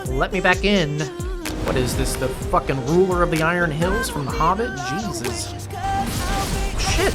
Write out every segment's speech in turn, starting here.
Let me back in. What is this, the fucking ruler of the Iron Hills from The Hobbit? Jesus. Shit.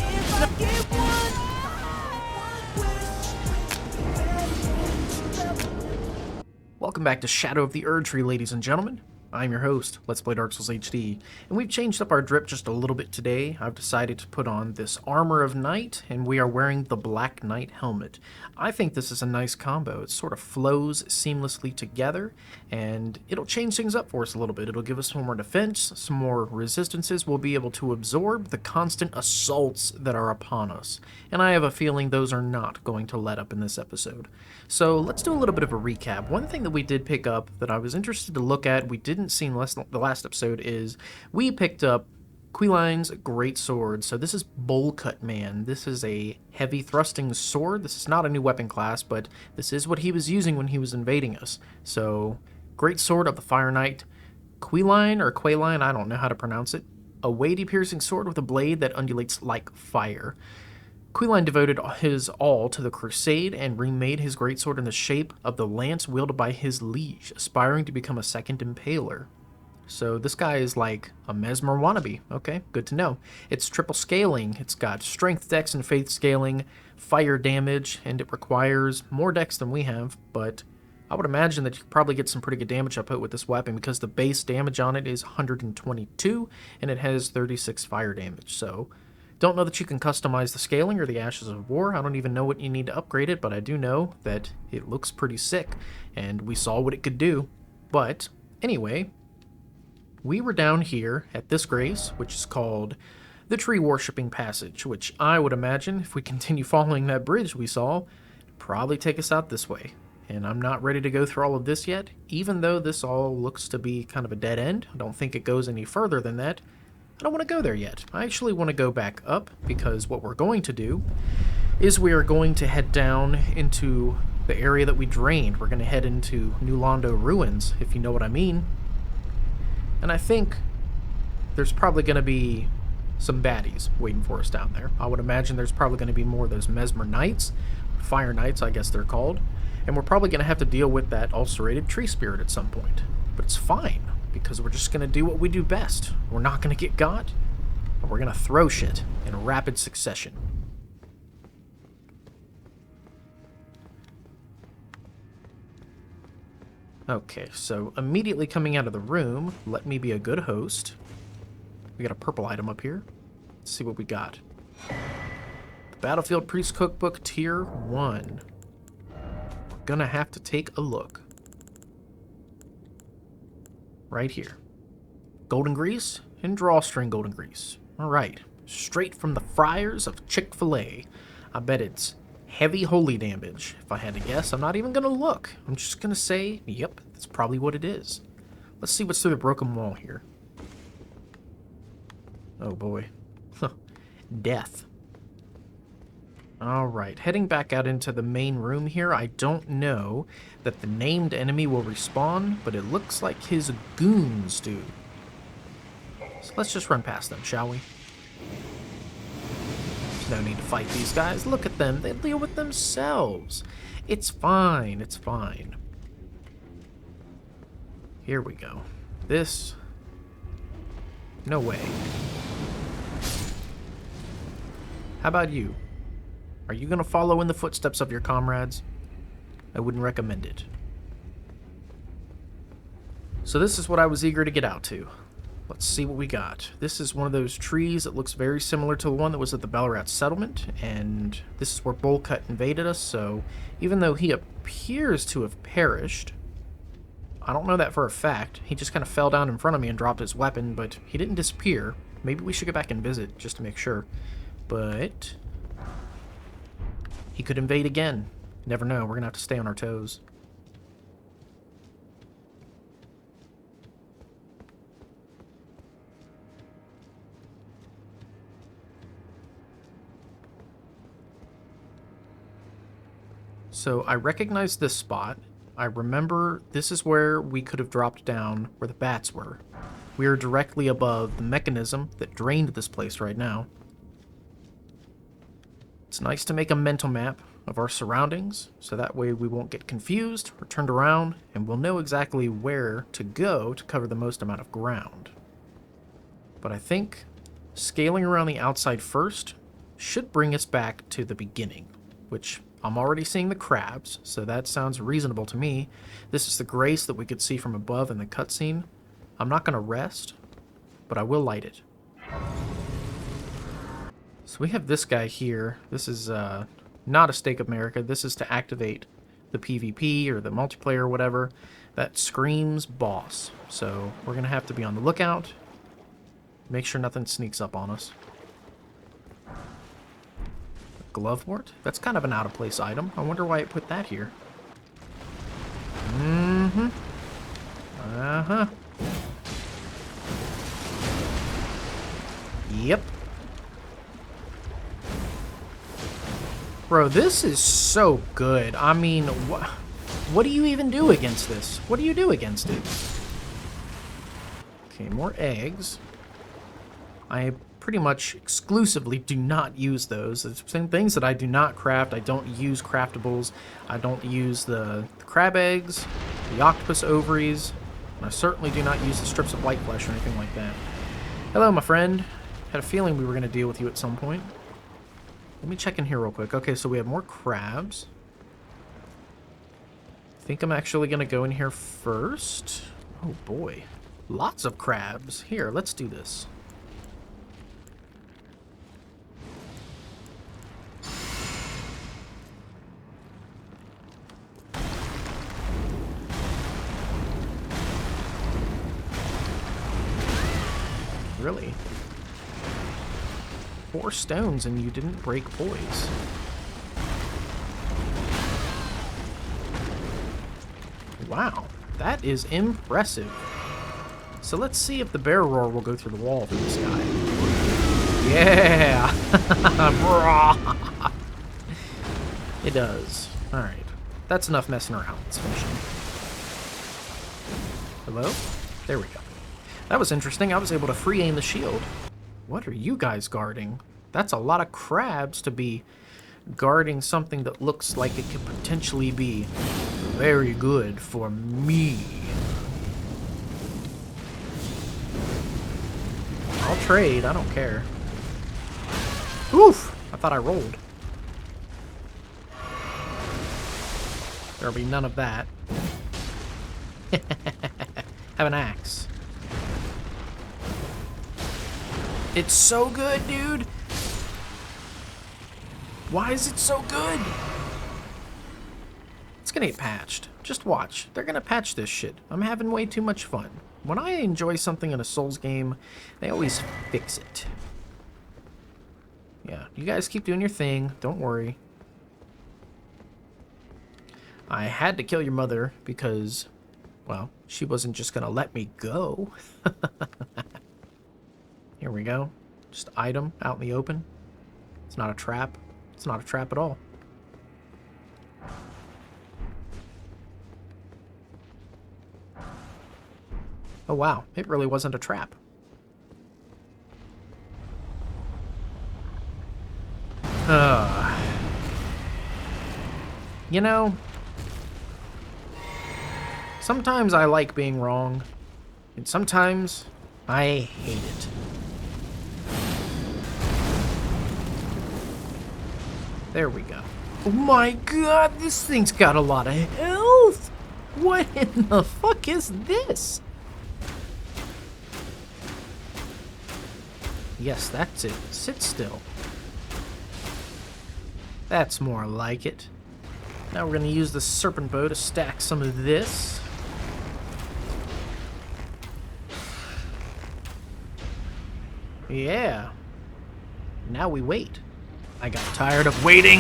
Welcome back to Shadow of the Erdtree, ladies and gentlemen. I'm your host, Let's Play Dark Souls HD, and we've changed up our drip just a little bit today. I've decided to put on this Armor of Night, and we are wearing the Black Knight helmet. I think this is a nice combo. It sort of flows seamlessly together, and it'll change things up for us a little bit. It'll give us some more defense, some more resistances. We'll be able to absorb the constant assaults that are upon us, and I have a feeling those are not going to let up in this episode. So let's do a little bit of a recap. One thing that we did pick up that I was interested to look at, we didn't see in the last episode, is we picked up Queline's great sword. So this is Bowl Cut Man. This is a heavy thrusting sword. This is not a new weapon class, but this is what he was using when he was invading us. So great sword of the Fire Knight. Queline, or Qualine, I don't know how to pronounce it. A weighty piercing sword with a blade that undulates like fire. Queline devoted his all to the crusade and remade his greatsword in the shape of the lance wielded by his liege, aspiring to become a second impaler. So this guy is like a Mesmer wannabe. Okay, good to know. It's triple scaling. It's got strength, dex, and faith scaling, fire damage, and it requires more dex than we have, but I would imagine that you could probably get some pretty good damage output with this weapon because the base damage on it is 122, and it has 36 fire damage, so don't know that you can customize the scaling or the Ashes of War. I don't even know what you need to upgrade it, but I do know that it looks pretty sick, and we saw what it could do. But anyway, we were down here at this grace, which is called the Tree Worshipping Passage, which I would imagine, if we continue following that bridge we saw, probably take us out this way. And I'm not ready to go through all of this yet, even though this all looks to be kind of a dead end. I don't think it goes any further than that. I don't want to go there yet. I actually want to go back up, because what we're going to do is we are going to head down into the area that we drained. We're going to head into New Londo Ruins, if you know what I mean. And I think there's probably going to be some baddies waiting for us down there. I would imagine there's probably going to be more of those Mesmer Knights, Fire Knights I guess they're called, and we're probably going to have to deal with that ulcerated tree spirit at some point. But it's fine, because we're just going to do what we do best. We're not going to get got, and we're going to throw shit in rapid succession. Okay, so immediately coming out of the room, let me be a good host. We got a purple item up here. Let's see what we got. The Battlefield Priest Cookbook Tier 1. We're going to have to take a look. Right here. Golden grease and drawstring golden grease. Alright. Straight from the fryers of Chick-fil-A. I bet it's heavy holy damage. If I had to guess, I'm not even going to look. I'm just going to say, yep, that's probably what it is. Let's see what's through the broken wall here. Oh boy. Death. Alright, heading back out into the main room here. I don't know that the named enemy will respawn, but it looks like his goons do. So let's just run past them, shall we? There's no need to fight these guys. Look at them. They deal with themselves. It's fine. It's fine. Here we go. This... No way. How about you? Are you going to follow in the footsteps of your comrades? I wouldn't recommend it. So this is what I was eager to get out to. Let's see what we got. This is one of those trees that looks very similar to the one that was at the Ballarat settlement, and this is where Bullcut invaded us, so even though he appears to have perished, I don't know that for a fact. He just kind of fell down in front of me and dropped his weapon, but he didn't disappear. Maybe we should go back and visit just to make sure. But he could invade again. Never know. We're going to have to stay on our toes. So I recognize this spot. I remember this is where we could have dropped down where the bats were. We are directly above the mechanism that drained this place right now. It's nice to make a mental map of our surroundings, so that way we won't get confused or turned around, and we'll know exactly where to go to cover the most amount of ground. But I think scaling around the outside first should bring us back to the beginning, which I'm already seeing the crabs, so that sounds reasonable to me. This is the grace that we could see from above in the cutscene. I'm not going to rest, but I will light it. So we have this guy here. This is not a Stake of America. This is to activate the PvP or the multiplayer or whatever. That screams boss. So we're going to have to be on the lookout. Make sure nothing sneaks up on us. Glovewort? That's kind of an out-of-place item. I wonder why it put that here. Mm-hmm. Uh-huh. Yep. Bro, this is so good. I mean, what do you even do against this? What do you do against it? Okay, more eggs. I pretty much exclusively do not use those. It's some things that I do not craft. I don't use craftables. I don't use the crab eggs, the octopus ovaries, and I certainly do not use the strips of white flesh or anything like that. Hello, my friend. Had a feeling we were going to deal with you at some point. Let me check in here real quick. Okay, so we have more crabs. I think I'm actually going to go in here first. Oh, boy. Lots of crabs. Here, let's do this. Really? 4 stones and you didn't break poise. Wow, that is impressive. So let's see if the bear roar will go through the wall for this guy. Yeah! It does. Alright. That's enough messing around. Let's finish him. Hello? There we go. That was interesting. I was able to free aim the shield. What are you guys guarding? That's a lot of crabs to be guarding something that looks like it could potentially be very good for me. I'll trade. I don't care. Oof! I thought I rolled. There'll be none of that. Have an axe. It's so good, dude. Why is it so good? It's gonna get patched. Just watch. They're gonna patch this shit. I'm having way too much fun. When I enjoy something in a Souls game, they always fix it. Yeah, you guys keep doing your thing. Don't worry. I had to kill your mother because, well, she wasn't just gonna let me go. Here we go. Just item out in the open. It's not a trap. It's not a trap at all. Oh wow, it really wasn't a trap. You know, sometimes I like being wrong, and sometimes I hate it. There we go. Oh my god, this thing's got a lot of health! What in the fuck is this? Yes, that's it. Sit still. That's more like it. Now we're going to use the serpent bow to stack some of this. Yeah. Now we wait. I got tired of waiting.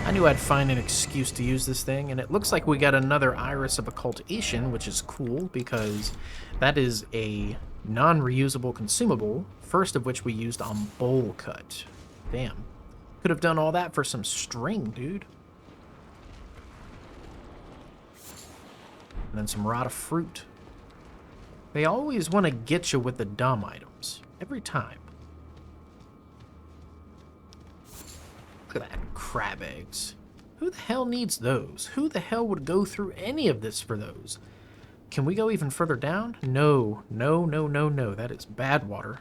I knew I'd find an excuse to use this thing, and it looks like we got another Iris of Occultation, which is cool because that is a non-reusable consumable, first of which we used on Bowl Cut. Damn. Could have done all that for some string, dude. And then some Rod of Fruit. They always want to get you with the dumb items. Every time. Look at that. Crab eggs. Who the hell needs those? Who the hell would go through any of this for those? Can we go even further down? No. No, no, no, no. That is bad water.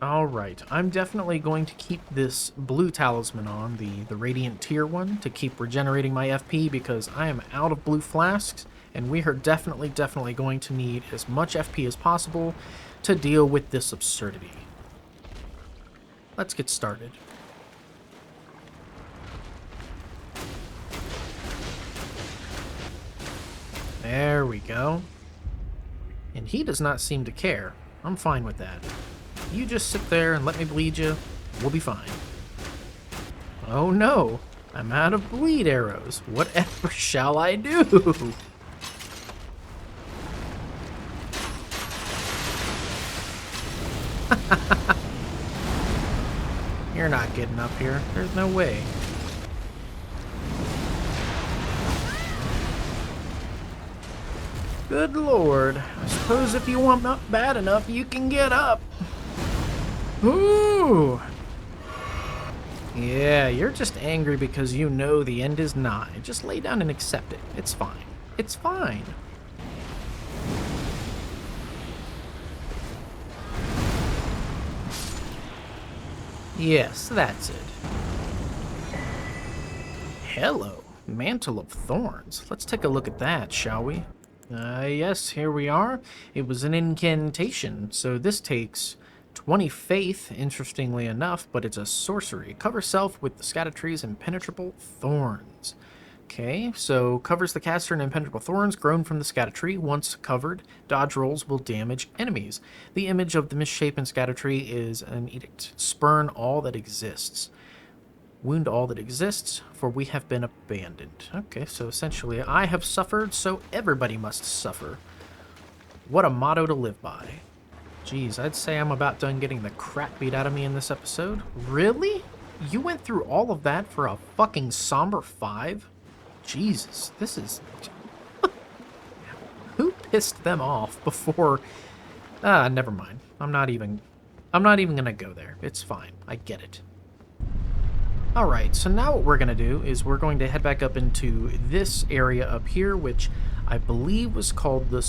Alright. I'm definitely going to keep this blue talisman on, the Radiant Tier one, to keep regenerating my FP because I am out of blue flasks, and we are definitely going to need as much FP as possible to deal with this absurdity. Let's get started. There we go. And he does not seem to care. I'm fine with that. You just sit there and let me bleed you. We'll be fine. Oh no! I'm out of bleed arrows. Whatever shall I do? You're not getting up here. There's no way. Good lord. I suppose if you want up bad enough, you can get up. Ooh. Yeah, you're just angry because you know the end is nigh. Just lay down and accept it. It's fine. It's fine. Yes, that's it. Hello, Mantle of Thorns. Let's take a look at that, shall we? Yes, here we are. It was an incantation, so this takes 20 faith, interestingly enough, but it's a sorcery. Cover self with the Scattretree's impenetrable thorns. Okay, so covers the caster in impenetrable thorns grown from the Scattertree. Once covered, dodge rolls will damage enemies. The image of the misshapen Scattertree is an edict. Spurn all that exists. Wound all that exists, for we have been abandoned. Okay, so essentially, I have suffered, so everybody must suffer. What a motto to live by. Jeez, I'd say I'm about done getting the crap beat out of me in this episode. Really? You went through all of that for a fucking somber 5? Jesus, this is... Who pissed them off before... never mind. I'm not even gonna go there. It's fine. I get it. Alright, so now what we're gonna do is we're going to head back up into this area up here, which I believe was called the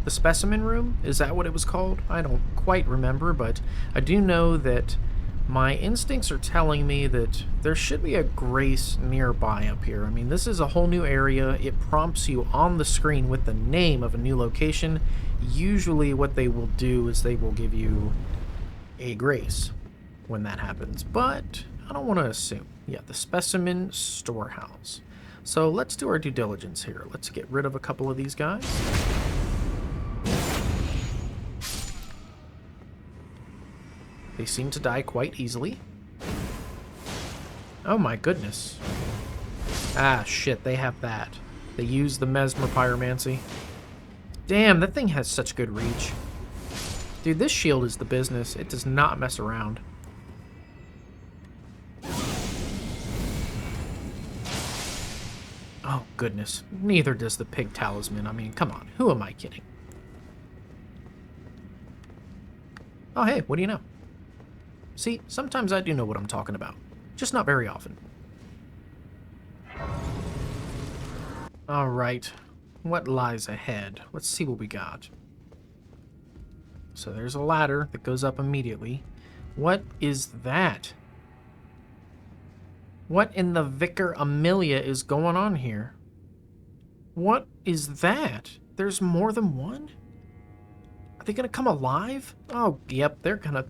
Specimen Room? Is that what it was called? I don't quite remember, but I do know that my instincts are telling me that there should be a grace nearby up here. I mean, this is a whole new area. It prompts you on the screen with the name of a new location. Usually what they will do is they will give you a grace when that happens, but I don't want to assume. Yeah, the Specimen Storehouse. So let's do our due diligence here. Let's get rid of a couple of these guys. They seem to die quite easily. Oh my goodness. Ah, shit, they have that. They use the Mesmer Pyromancy. Damn, that thing has such good reach. Dude, this shield is the business. It does not mess around. Oh, goodness. Neither does the pig talisman. I mean, come on. Who am I kidding? Oh, hey, what do you know? See, sometimes I do know what I'm talking about. Just not very often. Alright. What lies ahead? Let's see what we got. So there's a ladder that goes up immediately. What is that? What in the Vicar Amelia is going on here? What is that? There's more than one? Are they gonna come alive? Oh, yep, they're gonna...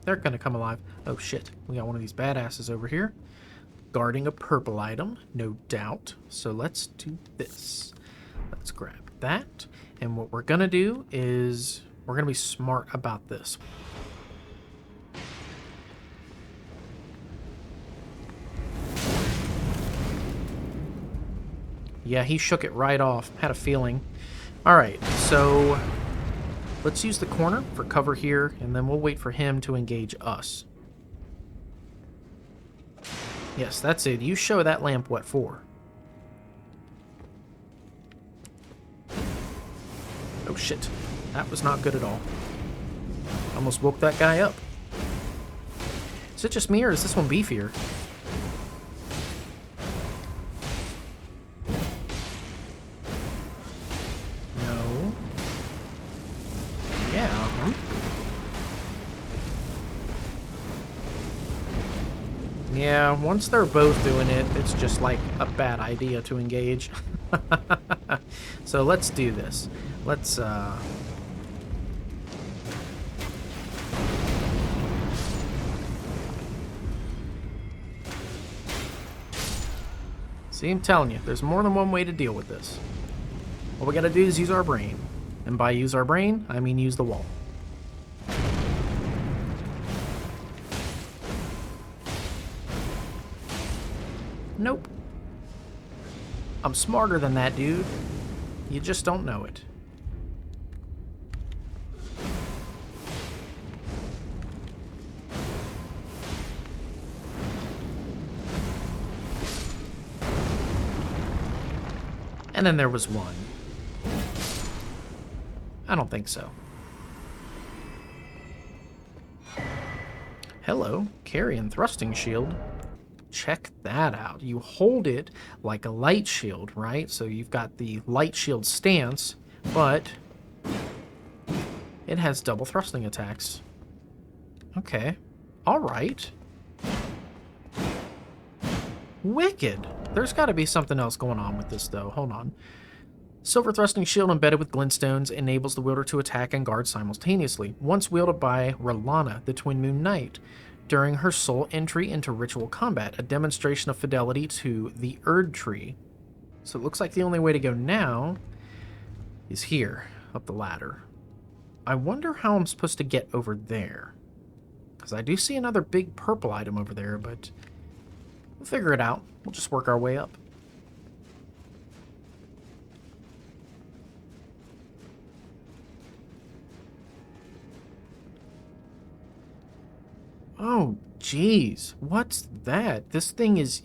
They're gonna come alive. Oh, shit. We got one of these badasses over here. Guarding a purple item, no doubt. So let's do this. Let's grab that. And what we're gonna do is... we're gonna be smart about this. Yeah, he shook it right off. Had a feeling. Alright, so... let's use the corner for cover here, and then we'll wait for him to engage us. Yes, that's it. You show that lamp what for. Oh, shit. That was not good at all. Almost woke that guy up. Is it just me, or is this one beefier? No. Yeah. Yeah, once they're both doing it, it's just like a bad idea to engage. So let's do this. Let's, See, I'm telling you, there's more than one way to deal with this. All we gotta do is use our brain. And by use our brain, I mean use the wall. Nope. I'm smarter than that, dude. You just don't know it. And then there was one. I don't think so. Hello, carry and thrusting shield. Check that out. You hold it like a light shield, right? So you've got the light shield stance, but it has double thrusting attacks. Okay. All right. Wicked. There's got to be something else going on with this, though. Hold on. Silver thrusting shield embedded with glintstones enables the wielder to attack and guard simultaneously, once wielded by R'hllana, the Twin Moon Knight, during her sole entry into ritual combat, a demonstration of fidelity to the Erdtree. So it looks like the only way to go now is here, up the ladder. I wonder how I'm supposed to get over there, because I do see another big purple item over there, but we'll figure it out. We'll just work our way up. Oh, jeez. What's that? This thing is...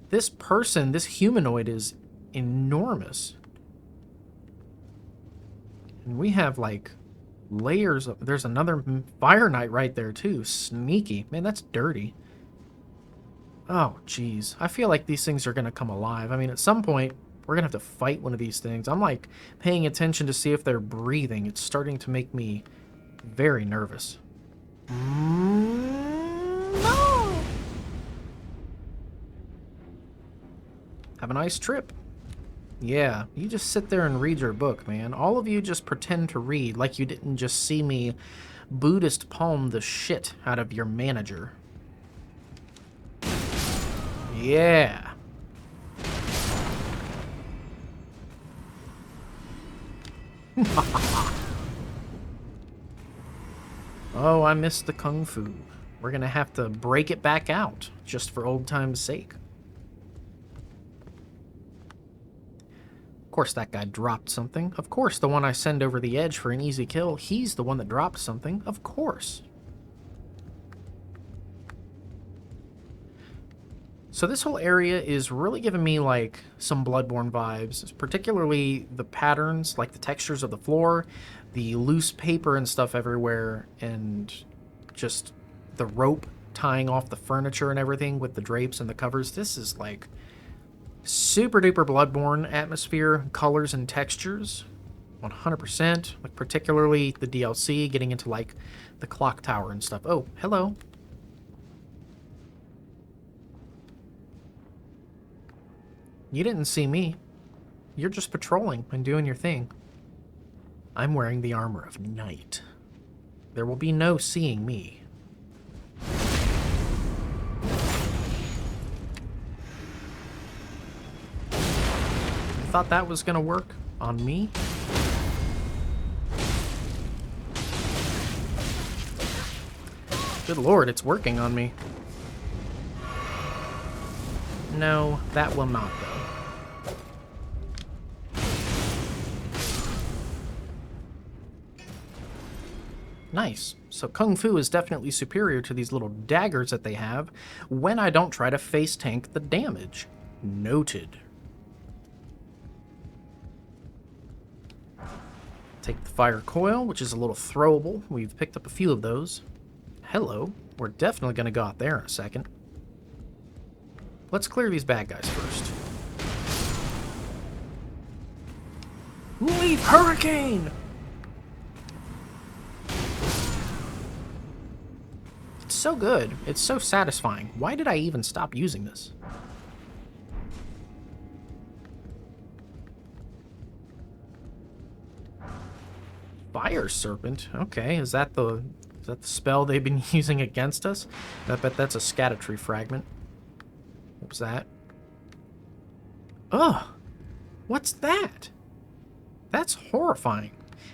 This person, this humanoid is enormous. And we have, like, layers of... There's another Fire Knight right there, too. Sneaky. Man, that's dirty. Oh, jeez. I feel like these things are going to come alive. I mean, at some point, we're going to have to fight one of these things. I'm, like, paying attention to see if they're breathing. It's starting to make me very nervous. No! Have a nice trip. Yeah, you just sit there and read your book, man. All of you just pretend to read like you didn't just see me Buddhist palm the shit out of your manager. Yeah. Oh, I missed the kung fu. We're gonna have to break it back out, just for old time's sake. Of course that guy dropped something. Of course the one I send over the edge for an easy kill, he's the one that dropped something. Of course. So this whole area is really giving me, like, some Bloodborne vibes, particularly the patterns, like the textures of the floor, the loose paper and stuff everywhere, and just the rope tying off the furniture and everything with the drapes and the covers. This is, like, super duper Bloodborne atmosphere, colors and textures, 100%, like particularly the DLC, getting into, like, the clock tower and stuff. Oh, hello. You didn't see me. You're just patrolling and doing your thing. I'm wearing the armor of night. There will be no seeing me. You thought that was gonna work on me? Good lord, it's working on me. No, that will not, though. Nice. So Kung Fu is definitely superior to these little daggers that they have when I don't try to face tank the damage. Noted. Take the fire coil, which is a little throwable. We've picked up a few of those. Hello. We're definitely going to go out there in a second. Let's clear these bad guys first. Leave Hurricane! It's so good. It's so satisfying. Why did I even stop using this? Fire Serpent? Okay, is that the spell they've been using against us? I bet that's a Erdtree fragment. What was that? Ugh! What's that? That's horrifying.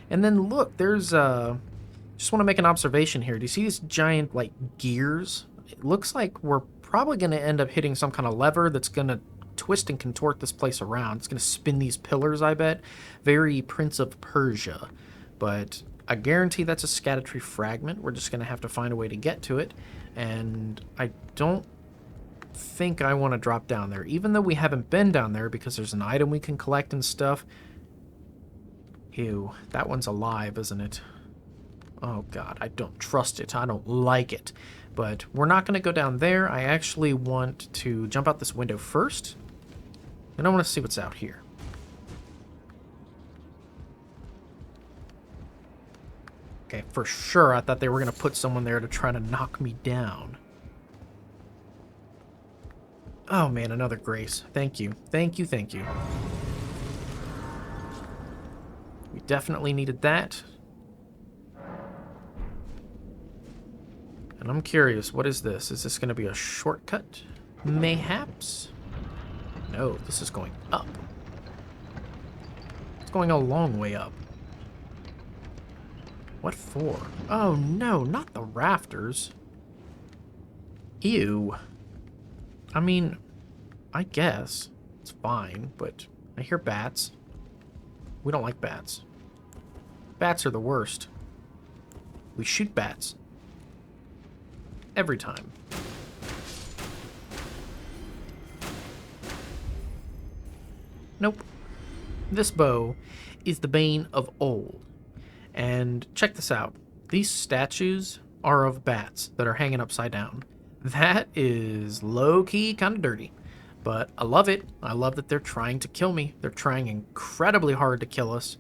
And then look, there's just want to make an observation here. Do you see these giant like gears? It looks like we're probably going to end up hitting some kind of lever that's going to twist and contort this place around. It's going to spin these pillars, I bet. Very Prince of Persia. But I guarantee that's a Erdtree fragment. We're just going to have to find a way to get to it. And I don't think I want to drop down there, even though we haven't been down there because there's an item we can collect and stuff. Ew, that one's alive, isn't it? Oh god, I don't trust it. I don't like it. But we're not going to go down there. I actually want to jump out this window first. And I want to see what's out here. Okay, for sure I thought they were going to put someone there to try to knock me down. Oh man, another grace. Thank you. Thank you, thank you. We definitely needed that. And I'm curious, what is this? Is this going to be a shortcut? Mayhaps? No, this is going up. It's going a long way up. What for? Oh no, not the rafters. Ew. I mean, I guess it's fine, but I hear bats. We don't like bats. Bats are the worst. We shoot bats. Every time. Nope. This bow is the bane of old. And check this out. These statues are of bats that are hanging upside down. That is low-key kind of dirty. But I love it. I love that they're trying to kill me. They're trying incredibly hard to kill us.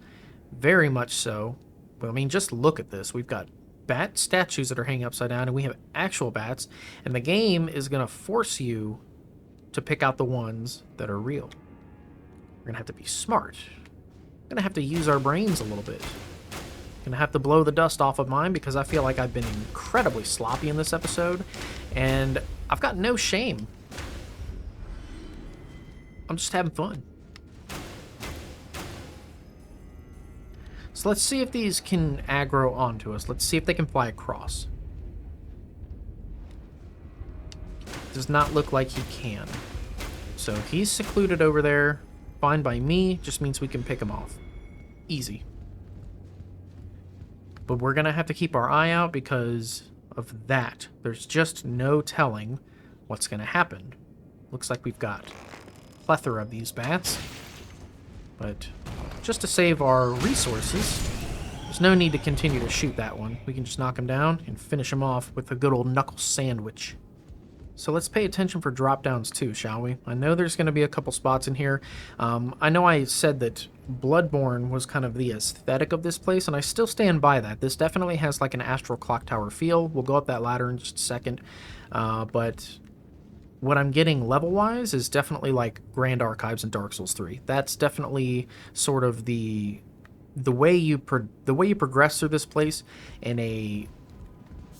Very much so. But I mean, just look at this. We've got bat statues that are hanging upside down, and we have actual bats. And the game is going to force you to pick out the ones that are real. We're going to have to be smart. We're going to have to use our brains a little bit. Going to have to blow the dust off of mine because I feel like I've been incredibly sloppy in this episode. And I've got no shame. I'm just having fun. So let's see if these can aggro onto us. Let's see if they can fly across. Does not look like he can. So he's secluded over there. Fine by me. Just means we can pick him off. Easy. But we're going to have to keep our eye out because of that. There's just no telling what's going to happen. Looks like we've got a plethora of these bats. But just to save our resources, there's no need to continue to shoot that one. We can just knock him down and finish him off with a good old knuckle sandwich. So let's pay attention for drop downs too, shall we? I know there's going to be a couple spots in here. I know I said that Bloodborne was kind of the aesthetic of this place, and I still stand by that. This definitely has like an Astral Clock Tower feel. We'll go up that ladder in just a second. But what I'm getting level-wise is definitely like Grand Archives in Dark Souls 3. That's definitely sort of the way you progress through this place in a...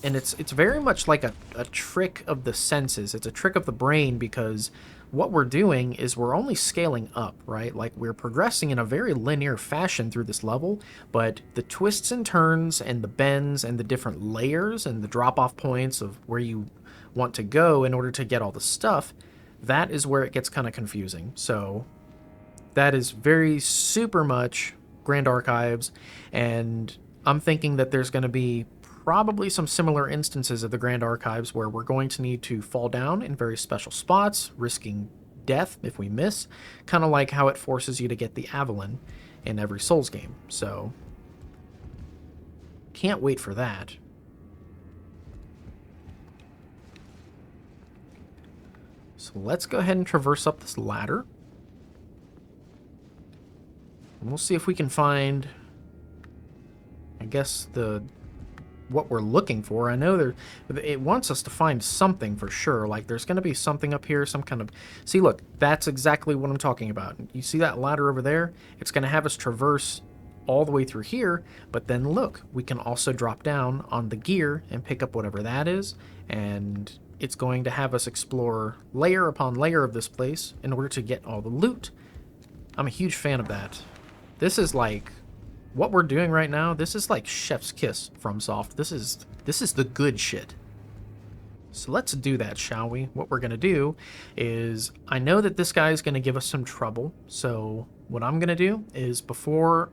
And it's very much like a trick of the senses. It's a trick of the brain because what we're doing is we're only scaling up, right? Like we're progressing in a very linear fashion through this level, but the twists and turns and the bends and the different layers and the drop-off points of where you want to go in order to get all the stuff, that is where it gets kind of confusing. So that is very super much Grand Archives, and I'm thinking that there's going to be probably some similar instances of the Grand Archives where we're going to need to fall down in very special spots, risking death if we miss, kind of like how it forces you to get the Avalon in every Souls game. So can't wait for that. So let's go ahead and traverse up this ladder. And we'll see if we can find, I guess, what we're looking for. I know it wants us to find something for sure. Like, there's going to be something up here, some kind of... See, look, that's exactly what I'm talking about. You see that ladder over there? It's going to have us traverse all the way through here, but then look, we can also drop down on the gear and pick up whatever that is, and it's going to have us explore layer upon layer of this place in order to get all the loot. I'm a huge fan of that. This is like... What we're doing right now, this is like chef's kiss from Soft. This is the good shit. So let's do that, shall we? What we're going to do is, I know that this guy is going to give us some trouble. So what I'm going to do is, before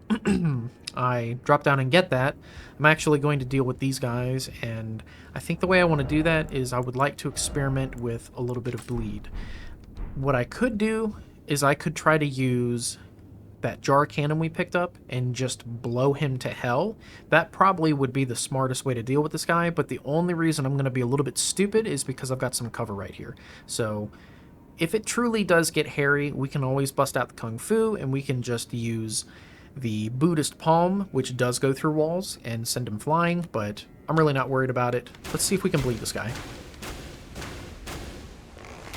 I drop down and get that, I'm actually going to deal with these guys. And I think the way I want to do that is I would like to experiment with a little bit of bleed. What I could do is I could try to use that jar cannon we picked up and just blow him to hell. That probably would be the smartest way to deal with this guy, but the only reason I'm going to be a little bit stupid is because I've got some cover right here. So if it truly does get hairy, we can always bust out the Kung Fu and we can just use the Buddhist palm, which does go through walls, and send him flying, but I'm really not worried about it. Let's see if we can bleed this guy.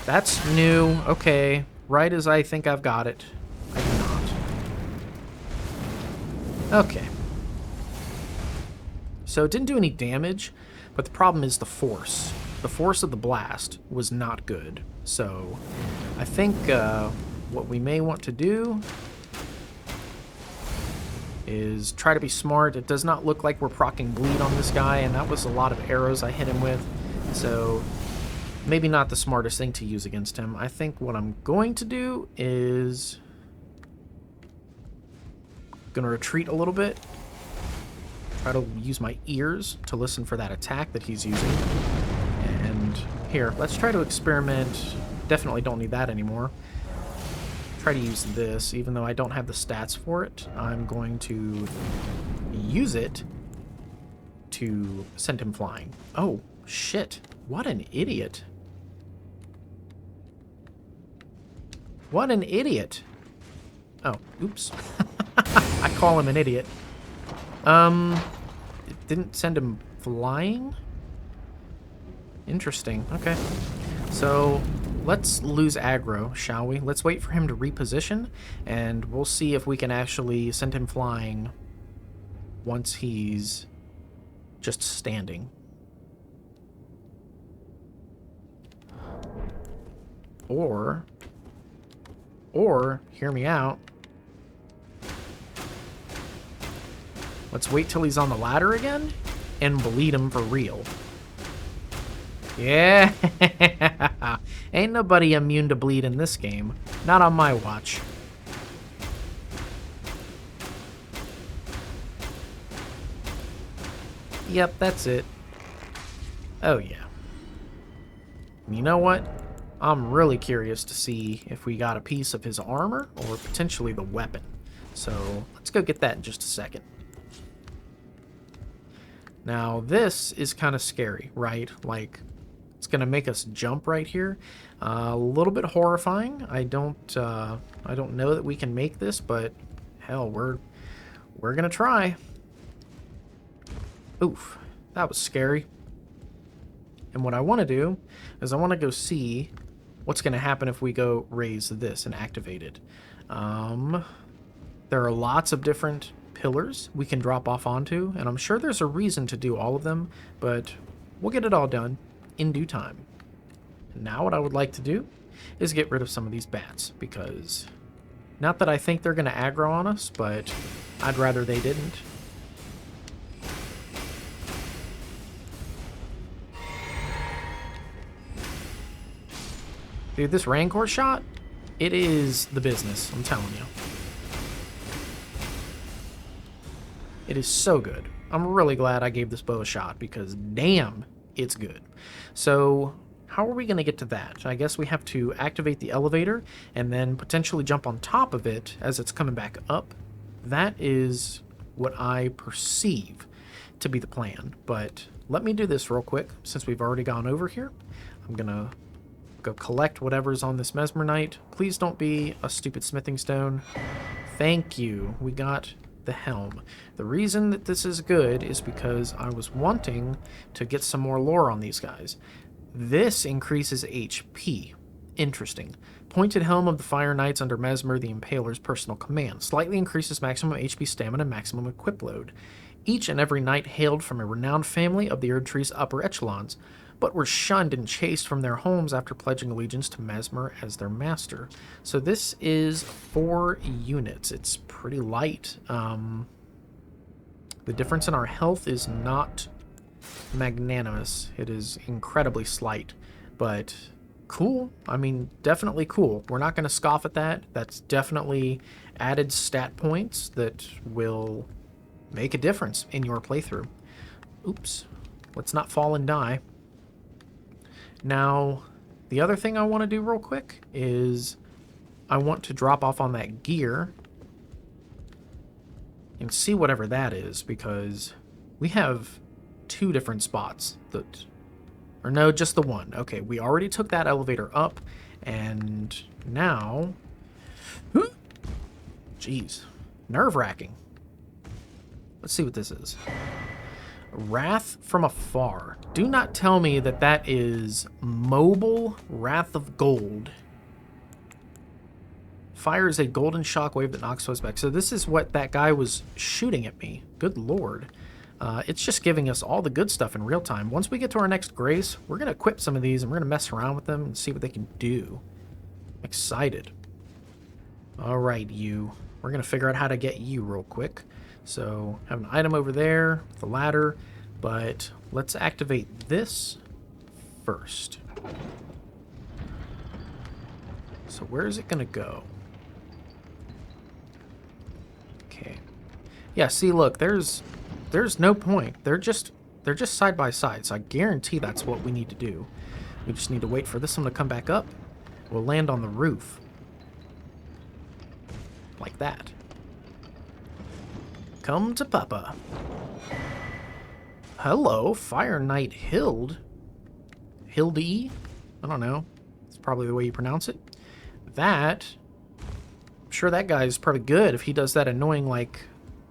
That's new. Okay, right as I think I've got it. I do not. Okay. So it didn't do any damage, but the problem is the force. The force of the blast was not good. So I think what we may want to do is try to be smart. It does not look like we're proccing bleed on this guy, and that was a lot of arrows I hit him with. So maybe not the smartest thing to use against him. I think what I'm going to do is... Gonna retreat a little bit. Try to use my ears to listen for that attack that he's using. And here, let's try to experiment. Definitely don't need that anymore. Try to use this, even though I don't have the stats for it. I'm going to use it to send him flying. Oh, shit. What an idiot. What an idiot. Oh, oops. I call him an idiot. It didn't send him flying? Interesting. Okay. So, let's lose aggro, shall we? Let's wait for him to reposition, and we'll see if we can actually send him flying once he's just standing. Or, hear me out, let's wait till he's on the ladder again and bleed him for real. Yeah! Ain't nobody immune to bleed in this game. Not on my watch. Yep, that's it. Oh, yeah. You know what? I'm really curious to see if we got a piece of his armor or potentially the weapon. So, let's go get that in just a second. Now, this is kind of scary, right? Like, it's going to make us jump right here. A little bit horrifying. I don't know that we can make this, but hell, we're going to try. Oof, that was scary. And what I want to do is I want to go see what's going to happen if we go raise this and activate it. There are lots of different pillars we can drop off onto, and I'm sure there's a reason to do all of them, but we'll get it all done in due time. Now what I would like to do is get rid of some of these bats, because not that I think they're going to aggro on us, but I'd rather they didn't. Dude, this Rancor shot, it is the business, I'm telling you. It is so good. I'm really glad I gave this bow a shot, because damn, it's good. So, how are we going to get to that? I guess we have to activate the elevator and then potentially jump on top of it as it's coming back up. That is what I perceive to be the plan, but let me do this real quick since we've already gone over here. I'm gonna go collect whatever's on this mesmernite. Please don't be a stupid smithing stone. Thank you. We got the helm. The reason that this is good is because I was wanting to get some more lore on these guys. This increases HP. Interesting. Pointed helm of the Fire Knights under Mesmer the Impaler's personal command. Slightly increases maximum HP stamina and maximum equip load. Each and every knight hailed from a renowned family of the Erdtree's upper echelons, but were shunned and chased from their homes after pledging allegiance to Mesmer as their master. So this is 4 units. It's pretty light. The difference in our health is not magnanimous. It is incredibly slight, but cool. I mean, definitely cool. We're not going to scoff at that. That's definitely added stat points that will make a difference in your playthrough. Oops. Let's not fall and die. Now, the other thing I want to do real quick is I want to drop off on that gear and see whatever that is, because we have 2 different spots that... Or no, just the one. Okay, we already took that elevator up, and now... Jeez. Nerve-wracking. Let's see what this is. Wrath from Afar. Do not tell me that that is mobile Wrath of Gold. Fires a golden shockwave that knocks foes back. So this is what that guy was shooting at me. Good lord. It's just giving us all the good stuff in real time. Once we get to our next grace, we're going to equip some of these and we're going to mess around with them and see what they can do. I'm excited. Alright, you. We're going to figure out how to get you real quick. So, have an item over there, the ladder, but let's activate this first. So where is it going to go? Okay. Yeah, see, look, there's no point. They're just side by side, so I guarantee that's what we need to do. We just need to wait for this one to come back up. We'll land on the roof. Like that. Come to Papa. Hello, Fire Knight Hild. Hildy? I don't know. It's probably the way you pronounce it. That... I'm sure that guy's probably good if he does that annoying, like...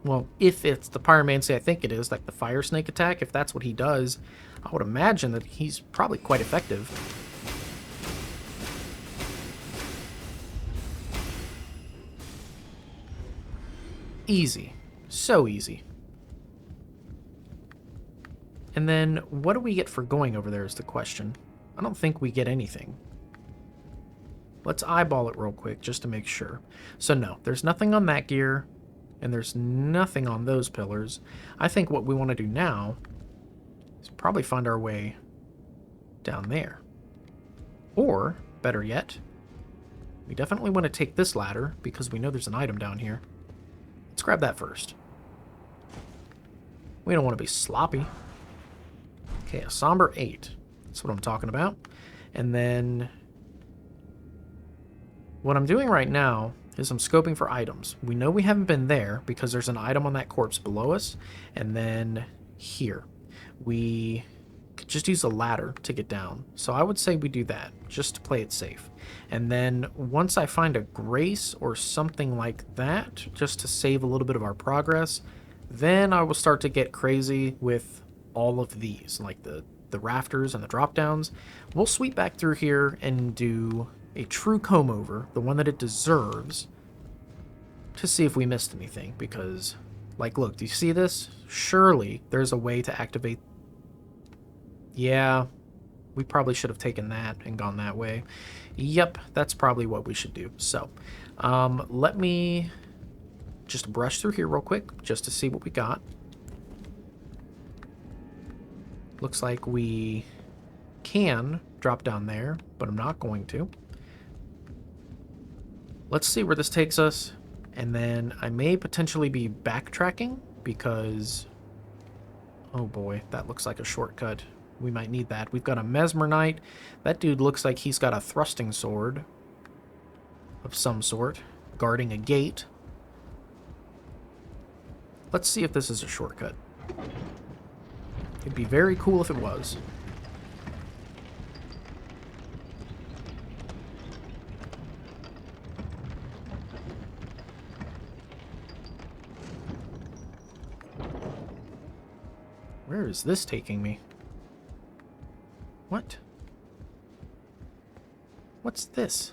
Well, if it's the pyromancy I think it is, like the fire snake attack, if that's what he does, I would imagine that he's probably quite effective. Easy. So easy. And then, what do we get for going over there is the question. I don't think we get anything. Let's eyeball it real quick just to make sure. So no, there's nothing on that gear, and there's nothing on those pillars. I think what we want to do now is probably find our way down there. Or, better yet, we definitely want to take this ladder because we know there's an item down here. Let's grab that first. We don't want to be sloppy. Okay, a somber 8. That's what I'm talking about. And then what I'm doing right now is I'm scoping for items. We know we haven't been there because there's an item on that corpse below us. And then here. We could just use a ladder to get down. So I would say we do that just to play it safe. And then once I find a grace or something like that, just to save a little bit of our progress, then I will start to get crazy with all of these, like the rafters and the drop downs. We'll sweep back through here and do a true comb over, the one that it deserves, to see if we missed anything. Because, like, look, do you see this? Surely there's a way to activate. Yeah, we probably should have taken that and gone that way. Yep, that's probably what we should do. So, let me just brush through here real quick, just to see what we got. Looks like we can drop down there, but I'm not going to. Let's see where this takes us, and then I may potentially be backtracking, because... oh boy, that looks like a shortcut. We might need that. We've got a Mesmer Knight. That dude looks like he's got a thrusting sword of some sort, guarding a gate. Let's see if this is a shortcut. It'd be very cool if it was. Where is this taking me? What? What's this?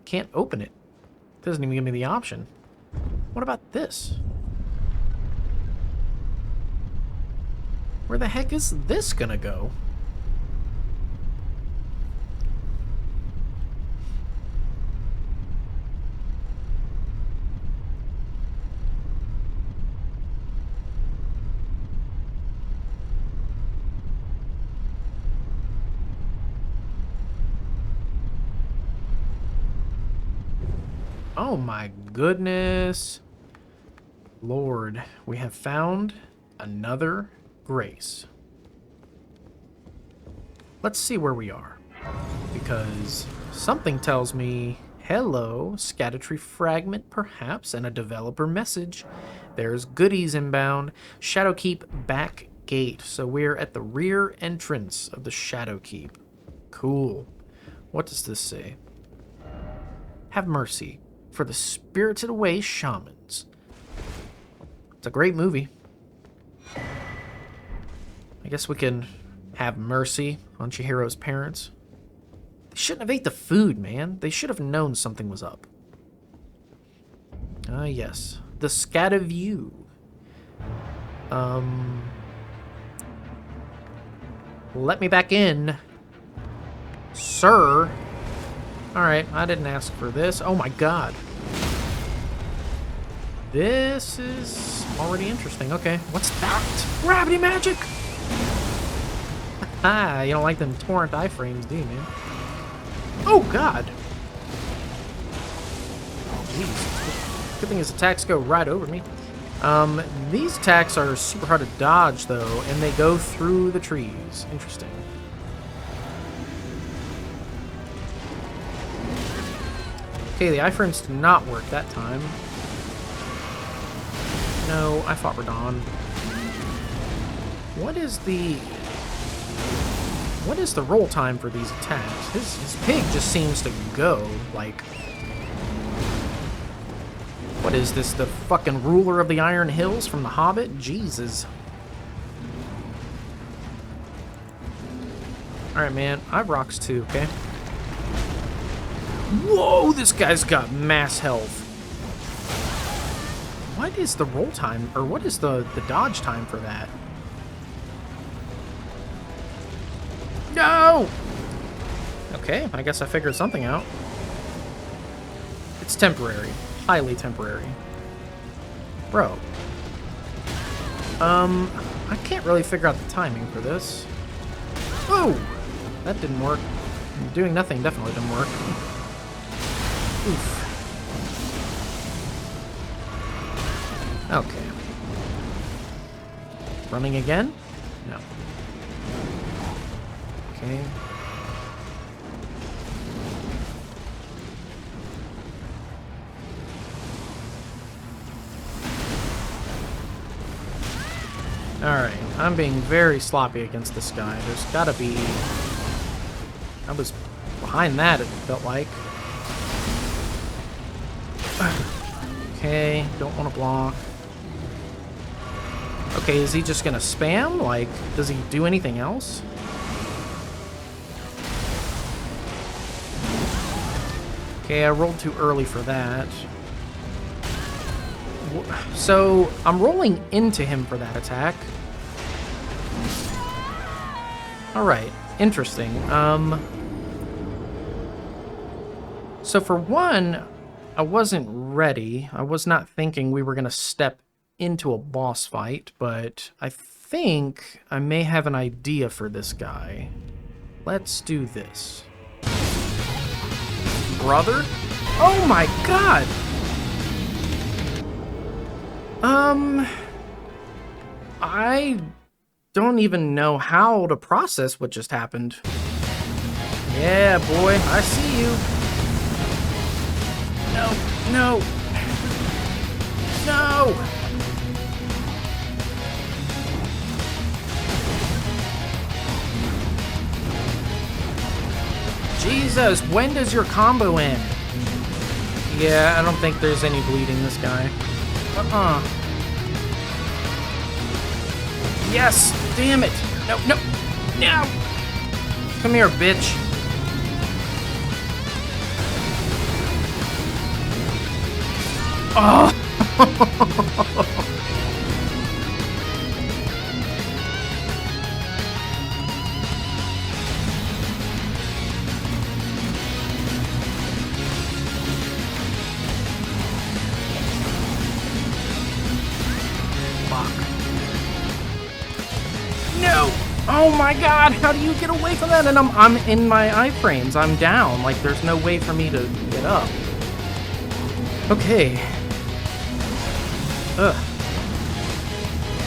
Can't open it. Doesn't even give me the option. What about this? Where the heck is this gonna go? Oh my goodness. Lord, we have found another grace. Let's see where we are. Because something tells me, hello, Erdtree fragment perhaps, and a developer message. There's goodies inbound. Shadowkeep back gate. So we're at the rear entrance of the Shadowkeep. Cool. What does this say? Have mercy for the spirited away shamans. It's a great movie. I guess we can have mercy on Chihiro's parents. They shouldn't have ate the food, man. They should have known something was up. Ah, yes. The scatter view. Let me back in, sir. Alright, I didn't ask for this. Oh my god. This is already interesting. Okay, what's that? Gravity magic! Ah, you don't like them torrent iframes, do you, man? Oh god! Oh, jeez. Good thing his attacks go right over me. These attacks are super hard to dodge, though, and they go through the trees. Interesting. Okay, the iframes did not work that time. No, I fought Radon. What is the roll time for these attacks? His pig just seems to go, like... What is this, the fucking ruler of the Iron Hills from The Hobbit? Jesus. Alright, man, I have rocks too, okay? Whoa, this guy's got mass health. What is the roll time, or what is the dodge time for that? No! Okay, I guess I figured something out. It's temporary. Highly temporary. Bro. I can't really figure out the timing for this. Oh! That didn't work. Doing nothing definitely didn't work. Oof. Okay. Running again? No. Okay. Alright, I'm being very sloppy against this guy. There's gotta be... I was behind that, it felt like. Okay, don't want to block. Okay, is he just gonna spam? Like, does he do anything else? Okay, I rolled too early for that. So, I'm rolling into him for that attack. Alright, interesting. So for one, I wasn't ready. I was not thinking we were going to step into a boss fight, but I think I may have an idea for this guy. Let's do this. Brother? Oh my god! I don't even know how to process what just happened. Yeah, boy, I see you. No, no. No! Jesus, when does your combo end? Yeah, I don't think there's any bleeding this guy. Yes! Damn it! No, no! No! Come here, bitch. Oh! No! Oh my god, how do you get away from that? And I'm in my iframes. I'm down. Like, there's no way for me to get up. Okay. Ugh.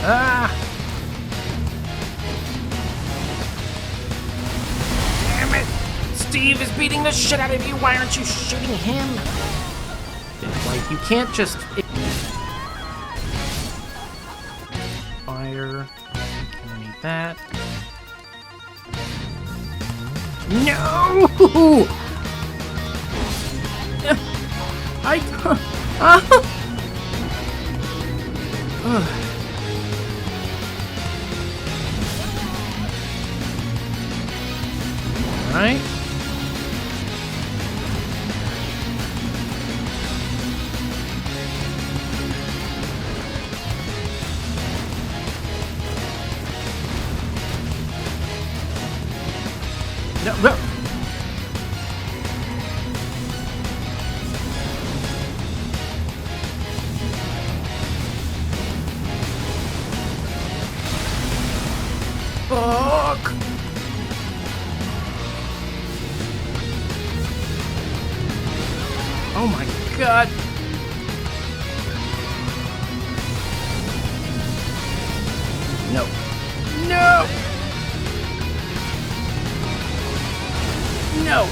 Ah! Damn it! Steve is beating the shit out of you. Why aren't you shooting him? Like, you can't just... Fire. I need that. No! Alright. No, no. Fuck! Oh my god! No. No! No!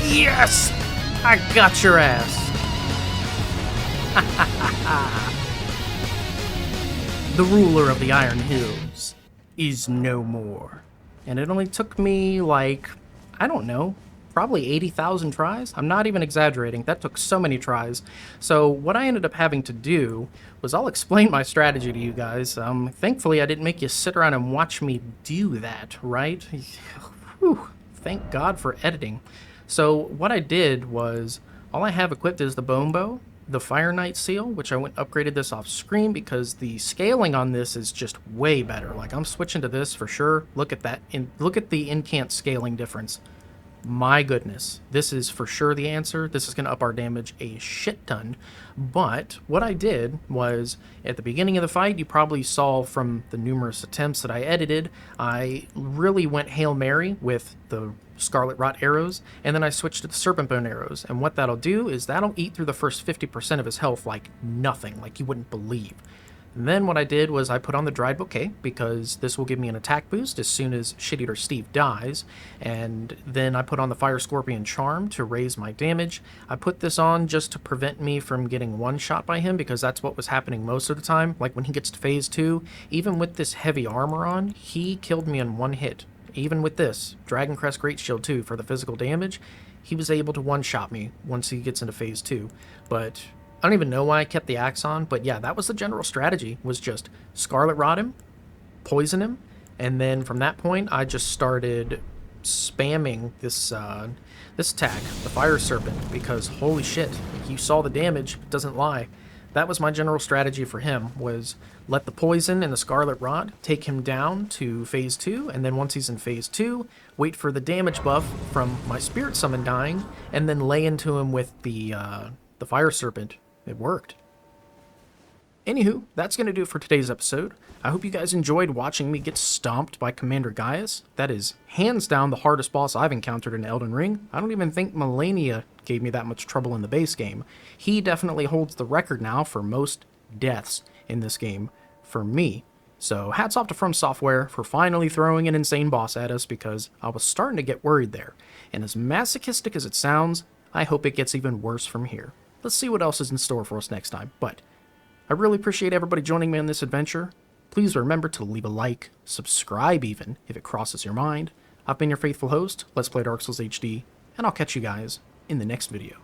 Yes! I got your ass! The ruler of the Iron Hills is no more. And it only took me, like, I don't know, probably 80,000 tries? I'm not even exaggerating. That took so many tries. So what I ended up having to do was I'll explain my strategy to you guys. Thankfully, I didn't make you sit around and watch me do that, right? Whew, thank God for editing. So what I did was, all I have equipped is the bone bow, the Fire Knight seal, which I went upgraded this off screen because the scaling on this is just way better. Like, I'm switching to this for sure. Look at that. Look at the incant scaling difference. My goodness, this is for sure the answer. This is going to up our damage a shit ton. But what I did was, at the beginning of the fight, you probably saw from the numerous attempts that I edited, I really went Hail Mary with the Scarlet Rot arrows, and then I switched to the Serpent Bone arrows. And what that'll do is that'll eat through the first 50% of his health like nothing, like you wouldn't believe. And then what I did was I put on the Dried Bouquet, because this will give me an attack boost as soon as Shit-Eater Steve dies. And then I put on the Fire Scorpion Charm to raise my damage. I put this on just to prevent me from getting one-shot by him, because that's what was happening most of the time. Like, when he gets to phase 2, even with this heavy armor on, he killed me in one hit. Even with this, Dragon Crest Great Shield too, for the physical damage, he was able to one-shot me once he gets into phase 2. But I don't even know why I kept the axe on, but yeah, that was the general strategy, was just Scarlet Rot him, poison him, and then from that point, I just started spamming this this attack, the Fire Serpent, because holy shit, you saw the damage, it doesn't lie. That was my general strategy for him, was let the poison and the Scarlet Rot take him down to phase 2, and then once he's in phase 2, wait for the damage buff from my Spirit Summon dying, and then lay into him with the Fire Serpent. It worked. Anywho, that's going to do it for today's episode. I hope you guys enjoyed watching me get stomped by Commander Gaius. That is hands down the hardest boss I've encountered in Elden Ring. I don't even think Melania gave me that much trouble in the base game. He definitely holds the record now for most deaths in this game for me. So hats off to From Software for finally throwing an insane boss at us, because I was starting to get worried there. And as masochistic as it sounds, I hope it gets even worse from here. Let's see what else is in store for us next time. But I really appreciate everybody joining me on this adventure. Please remember to leave a like, subscribe even, if it crosses your mind. I've been your faithful host, Let's Play Dark Souls HD, and I'll catch you guys in the next video.